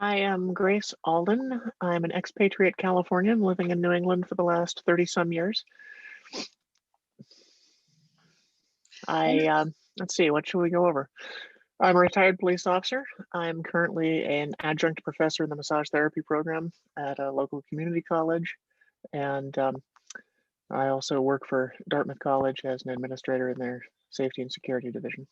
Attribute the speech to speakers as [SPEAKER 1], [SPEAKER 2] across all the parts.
[SPEAKER 1] I am Grace Alden. I'm an expatriate Californian living in New England for the last 30 some years. Let's see, what should we go over? I'm a retired police officer. I'm currently an adjunct professor in the massage therapy program at a local community college. And I also work for Dartmouth College as an administrator in their safety and security division.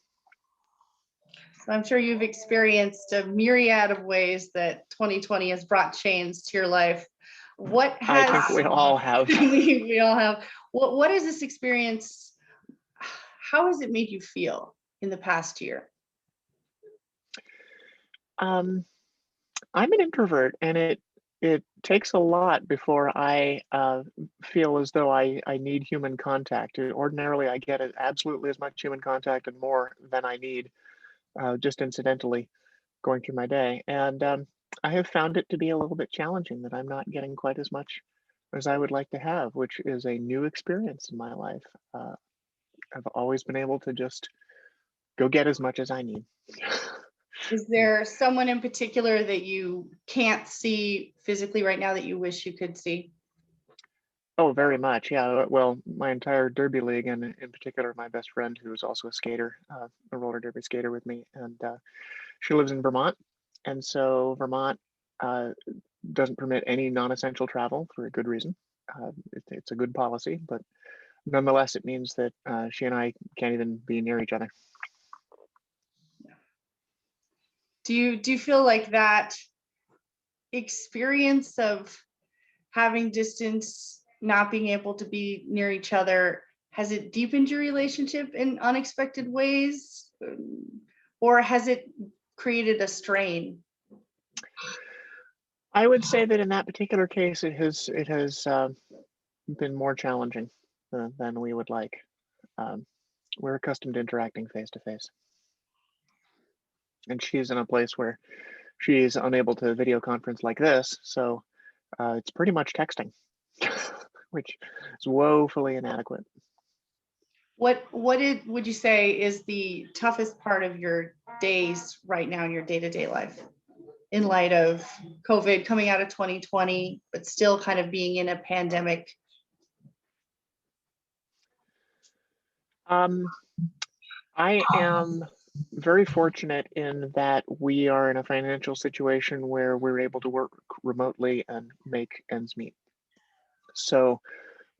[SPEAKER 2] So I'm sure you've experienced a myriad of ways that 2020 has brought change to your life.
[SPEAKER 1] I think we all have.
[SPEAKER 2] we all have. What is this experience? How has it made you feel in the past year?
[SPEAKER 1] I'm an introvert, and it takes a lot before I feel as though I need human contact. Ordinarily, I get absolutely as much human contact and more than I need, just incidentally going through my day. And I have found it to be a little bit challenging that I'm not getting quite as much as I would like to have, which is a new experience in my life. I've always been able to just go get as much as I need.
[SPEAKER 2] Is there someone in particular that you can't see physically right now that you wish you could see?
[SPEAKER 1] Oh, very much. Yeah. Well, my entire derby league, and in particular, my best friend, who is also a skater, a roller derby skater with me, and she lives in Vermont. And so Vermont doesn't permit any non-essential travel for a good reason. It's a good policy, but nonetheless, it means that she and I can't even be near each other.
[SPEAKER 2] Do you feel like that experience of having distance, not being able to be near each other, has it deepened your relationship in unexpected ways, or has it created a strain?
[SPEAKER 1] I would say that in that particular case, it has been more challenging than we would like. We're accustomed to interacting face to face, and she's in a place where she is unable to video conference like this, so it's pretty much texting, which is woefully inadequate.
[SPEAKER 2] What would you say is the toughest part of your days right now in your day-to-day life, in light of COVID, coming out of 2020, but still kind of being in a pandemic?
[SPEAKER 1] I am very fortunate in that we are in a financial situation where we're able to work remotely and make ends meet. So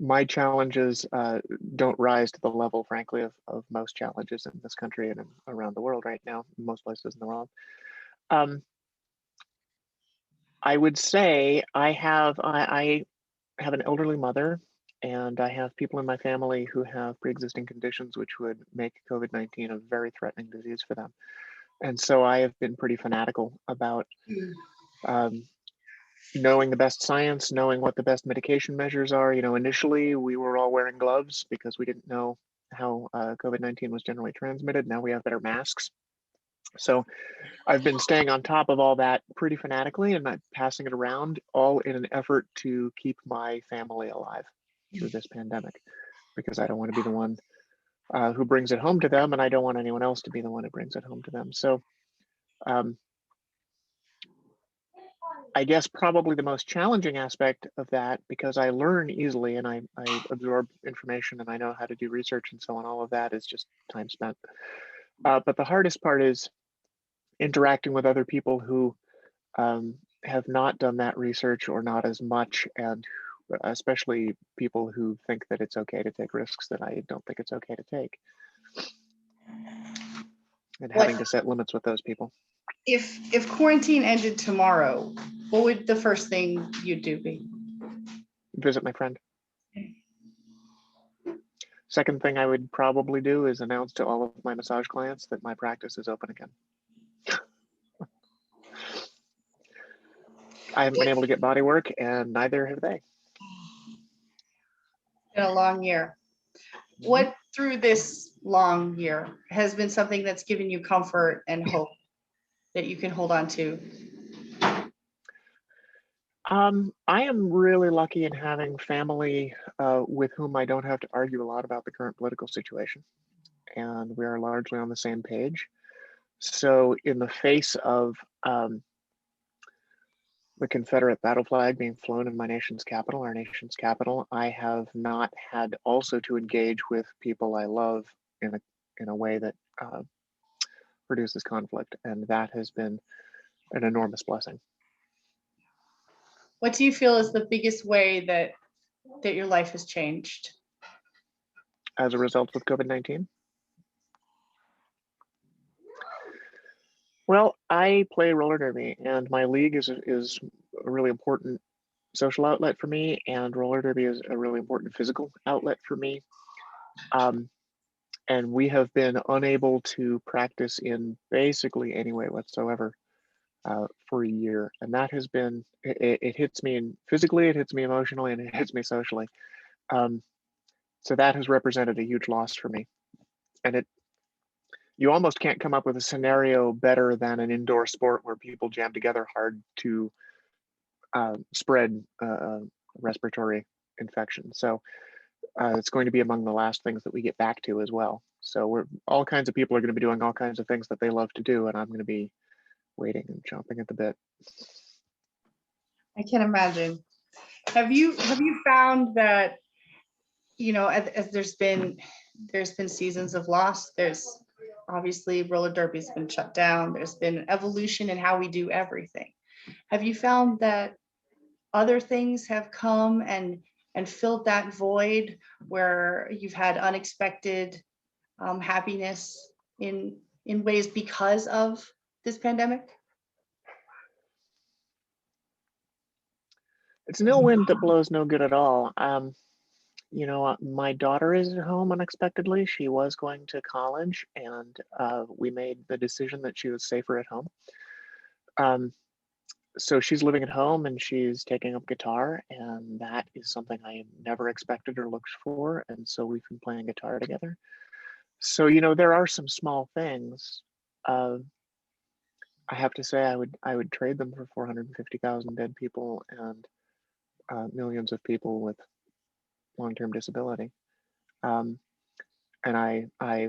[SPEAKER 1] my challenges don't rise to the level, frankly, of most challenges in this country and around the world right now, in most places in the world. I would say I have an elderly mother, and I have people in my family who have pre-existing conditions which would make COVID-19 a very threatening disease for them. And so I have been pretty fanatical about knowing the best science, knowing what the best mitigation measures are. You know, initially we were all wearing gloves because we didn't know how COVID-19 was generally transmitted. Now we have better masks. So I've been staying on top of all that pretty fanatically and not passing it around, all in an effort to keep my family alive through this pandemic, because I don't want to be the one who brings it home to them, and I don't want anyone else to be the one who brings it home to them. So I guess probably the most challenging aspect of that, because I learn easily and I absorb information and I know how to do research and so on, all of that is just time spent. But the hardest part is interacting with other people who have not done that research or not as much, and especially people who think that it's okay to take risks that I don't think it's okay to take. And having to set limits with those people.
[SPEAKER 2] If quarantine ended tomorrow, what would the first thing you'd do be?
[SPEAKER 1] Visit my friend. Second thing I would probably do is announce to all of my massage clients that my practice is open again. I haven't been able to get body work, and neither have they.
[SPEAKER 2] In a long year. What through this long year has been something that's given you comfort and hope that you can hold on to?
[SPEAKER 1] I am really lucky in having family with whom I don't have to argue a lot about the current political situation, and we are largely on the same page. So in the face of the Confederate battle flag being flown in my nation's capital, our nation's capital, I have not had also to engage with people I love in a way that produces conflict, and that has been an enormous blessing.
[SPEAKER 2] What do you feel is the biggest way that your life has changed?
[SPEAKER 1] As a result of COVID-19? Well, I play roller derby, and my league is a really important social outlet for me, and roller derby is a really important physical outlet for me. And we have been unable to practice in basically any way whatsoever for a year, and that has been, it hits me physically, it hits me emotionally, and it hits me socially. So that has represented a huge loss for me, and you almost can't come up with a scenario better than an indoor sport where people jam together hard to spread respiratory infection. So it's going to be among the last things that we get back to as well. So all kinds of people are going to be doing all kinds of things that they love to do, and I'm going to be waiting and chomping at the bit.
[SPEAKER 2] I can imagine. Have you found that, you know, as there's been seasons of loss, there's obviously roller derby's been shut down, there's been evolution in how we do everything. Have you found that other things have come and filled that void where you've had unexpected happiness in ways because of this pandemic?
[SPEAKER 1] It's no wind that blows no good at all. You know, my daughter is at home unexpectedly. She was going to college, and we made the decision that she was safer at home. So she's living at home and she's taking up guitar, and that is something I never expected or looked for. And so we've been playing guitar together. So, you know, there are some small things. I have to say, I would trade them for 450,000 dead people and millions of people with long-term disability. And I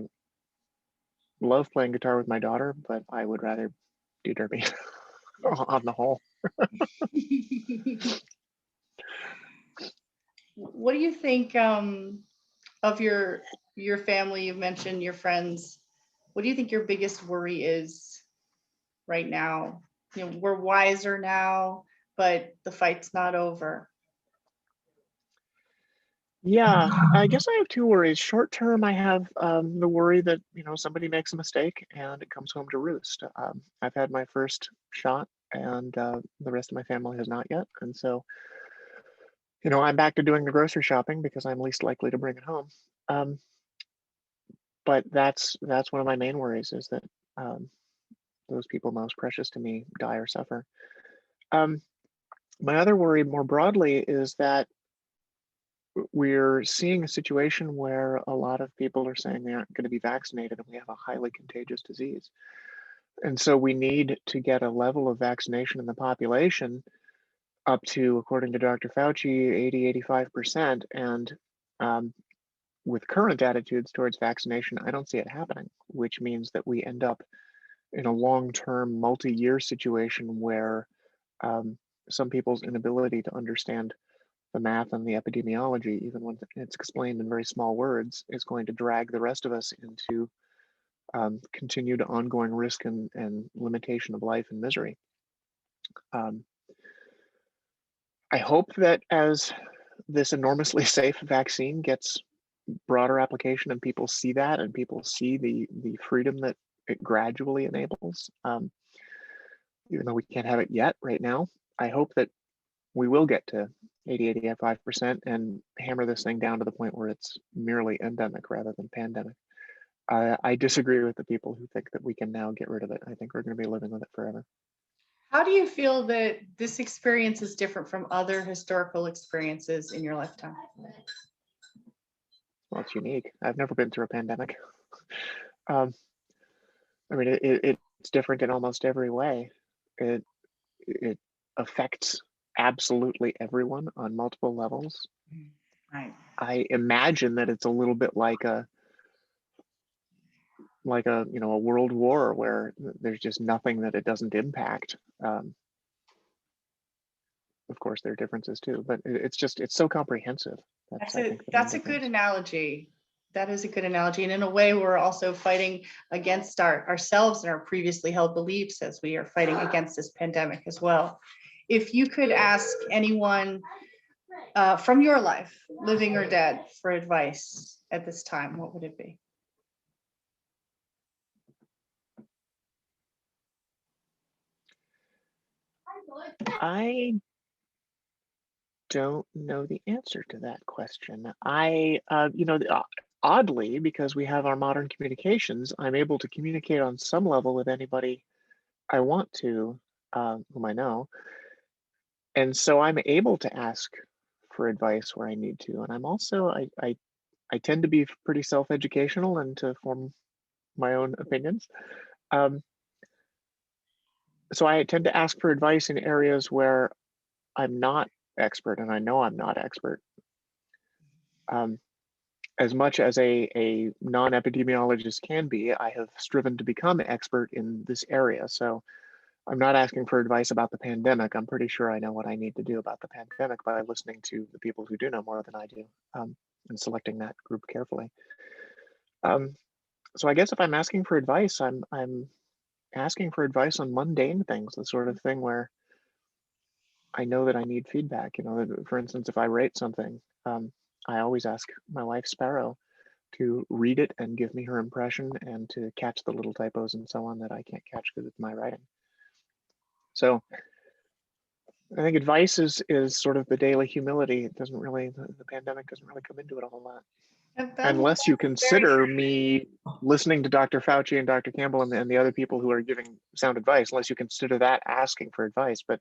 [SPEAKER 1] love playing guitar with my daughter, but I would rather do derby on the whole.
[SPEAKER 2] What do you think of your family? You've mentioned your friends. What do you think your biggest worry is right now? You know, we're wiser now, but the fight's not over.
[SPEAKER 1] Yeah, I guess I have two worries. Short term, I have the worry that, you know, somebody makes a mistake and it comes home to roost. I've had my first shot, and the rest of my family has not yet. And so, you know, I'm back to doing the grocery shopping because I'm least likely to bring it home. But that's one of my main worries, is that those people most precious to me die or suffer. My other worry more broadly is that we're seeing a situation where a lot of people are saying they aren't going to be vaccinated, and we have a highly contagious disease. And so we need to get a level of vaccination in the population up to, according to Dr. Fauci, 80, 85%. And with current attitudes towards vaccination, I don't see it happening, which means that we end up in a long-term, multi-year situation where some people's inability to understand the math and the epidemiology, even when it's explained in very small words, is going to drag the rest of us into continued ongoing risk and limitation of life and misery. I hope that as this enormously safe vaccine gets broader application and people see that, and people see the freedom that it gradually enables, even though we can't have it yet right now, I hope that we will get to 80, 85% and hammer this thing down to the point where it's merely endemic rather than pandemic. I disagree with the people who think that we can now get rid of it. I think we're going to be living with it forever.
[SPEAKER 2] How do you feel that this experience is different from other historical experiences in your lifetime?
[SPEAKER 1] Well, it's unique. I've never been through a pandemic. I mean, it's different in almost every way. It affects absolutely everyone on multiple levels.
[SPEAKER 2] Right.
[SPEAKER 1] I imagine that it's a little bit like a you know, a world war where there's just nothing that it doesn't impact. of course, there are differences too, but it's so comprehensive. I think the main
[SPEAKER 2] That's a good
[SPEAKER 1] difference.
[SPEAKER 2] analogy. That is a good analogy. And in a way, we're also fighting against ourselves and our previously held beliefs as we are fighting against this pandemic as well. If you could ask anyone from your life, living or dead, for advice at this time, what would it be?
[SPEAKER 1] I don't know the answer to that question. Oddly, because we have our modern communications, I'm able to communicate on some level with anybody I want to, whom I know. And so I'm able to ask for advice where I need to. And I'm also, I tend to be pretty self-educational and to form my own opinions. So I tend to ask for advice in areas where I'm not expert, and I know I'm not expert. As much as a non-epidemiologist can be, I have striven to become expert in this area. So I'm not asking for advice about the pandemic. I'm pretty sure I know what I need to do about the pandemic by listening to the people who do know more than I do, and selecting that group carefully. So I guess if I'm asking for advice, I'm asking for advice on mundane things, the sort of thing where I know that I need feedback. For instance, if I rate something, I always ask my wife Sparrow to read it and give me her impression and to catch the little typos and so on that I can't catch because it's my writing. So I think advice is sort of the daily humility. It doesn't really, the pandemic doesn't really come into it a whole lot. Unless you consider me listening to Dr. Fauci and Dr. Campbell and the other people who are giving sound advice, unless you consider that asking for advice. But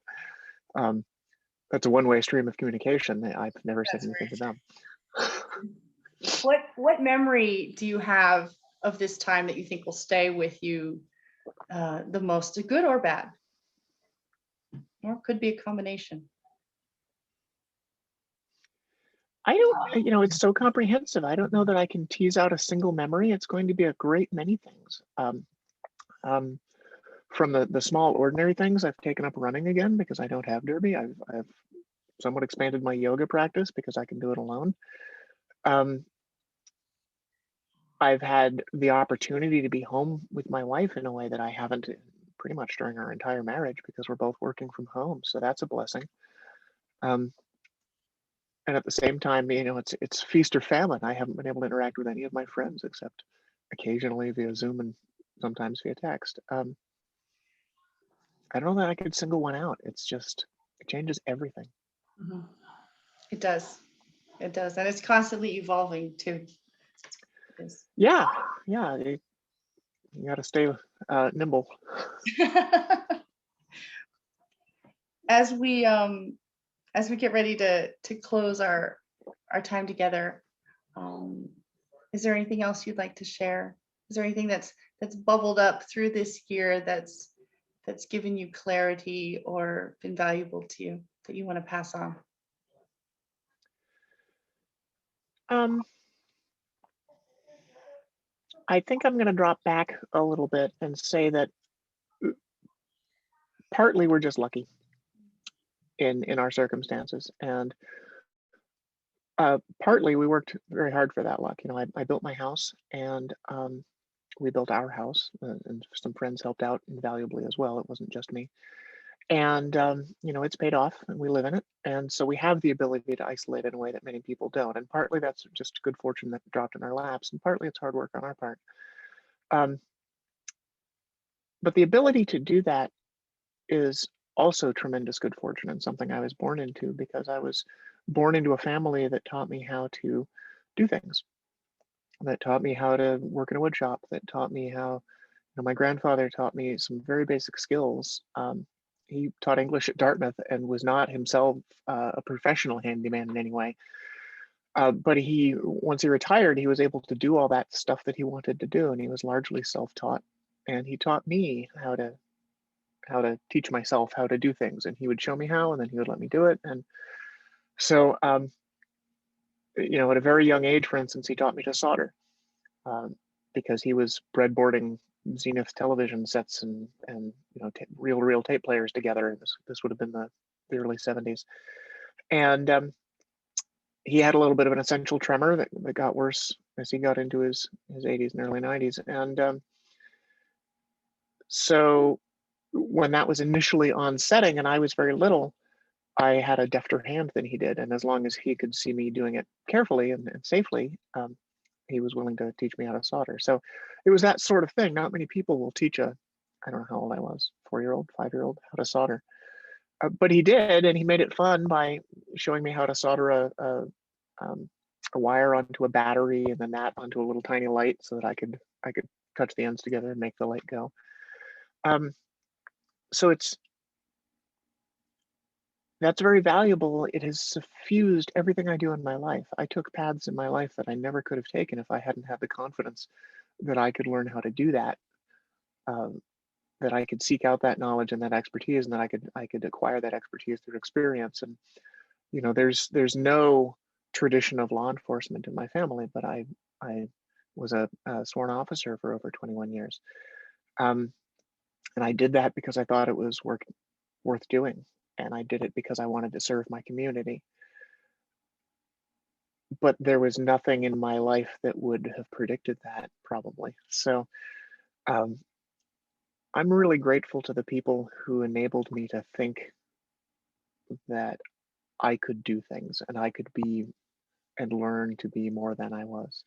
[SPEAKER 1] that's a one-way stream of communication. I've never said anything to them.
[SPEAKER 2] What memory do you have of this time that you think will stay with you the most, good or bad? Or it could be a combination.
[SPEAKER 1] I don't, it's so comprehensive. I don't know that I can tease out a single memory. It's going to be a great many things. From the small ordinary things, I've taken up running again because I don't have derby. I've somewhat expanded my yoga practice because I can do it alone. I've had the opportunity to be home with my wife in a way that I haven't pretty much during our entire marriage because we're both working from home. So that's a blessing. And at the same time, it's feast or famine. I haven't been able to interact with any of my friends except occasionally via Zoom and sometimes via text. I don't know that I could single one out. It changes everything.
[SPEAKER 2] Mm-hmm. It does. And it's constantly evolving too.
[SPEAKER 1] Yeah. You got to stay nimble.
[SPEAKER 2] As we get ready to close our time together, is there anything else you'd like to share? Is there anything that's bubbled up through this year that's given you clarity or been valuable to you that you want to pass on?
[SPEAKER 1] I think I'm going to drop back a little bit and say that partly we're just lucky in our circumstances, and partly we worked very hard for that luck. I built my house, and we built our house, and some friends helped out invaluably as well. It wasn't just me. And it's paid off and we live in it, and so we have the ability to isolate in a way that many people don't, and partly that's just good fortune that dropped in our laps, and partly it's hard work on our part. But the ability to do that is also tremendous good fortune, and something I was born into, because I was born into a family that taught me how to do things, that taught me how to work in a wood shop, that taught me how, my grandfather taught me some very basic skills. He taught English at Dartmouth and was not himself a professional handyman in any way. But once he retired, he was able to do all that stuff that he wanted to do, and he was largely self-taught. And he taught me how to teach myself how to do things, and he would show me how, and then he would let me do it. And so, at a very young age, for instance, he taught me to solder because he was breadboarding Zenith television sets and reel tape players together. This would have been the the early 70s. And he had a little bit of an essential tremor that got worse as he got into his 80s and early 90s. And so when that was initially on setting and I was very little, I had a defter hand than he did. And as long as he could see me doing it carefully and safely, he was willing to teach me how to solder. So it was that sort of thing. Not many people will teach I don't know how old I was, 4-year-old, 5-year-old, how to solder. But he did, and he made it fun by showing me how to solder a wire onto a battery and then that onto a little tiny light so that I could touch the ends together and make the light go. So that's very valuable. It has suffused everything I do in my life. I took paths in my life that I never could have taken if I hadn't had the confidence that I could learn how to do that, that I could seek out that knowledge and that expertise, and that I could acquire that expertise through experience. And there's no tradition of law enforcement in my family, but I was a sworn officer for over 21 years, and I did that because I thought it was worth doing. And I did it because I wanted to serve my community. But there was nothing in my life that would have predicted that, probably. So I'm really grateful to the people who enabled me to think that I could do things and I could be and learn to be more than I was.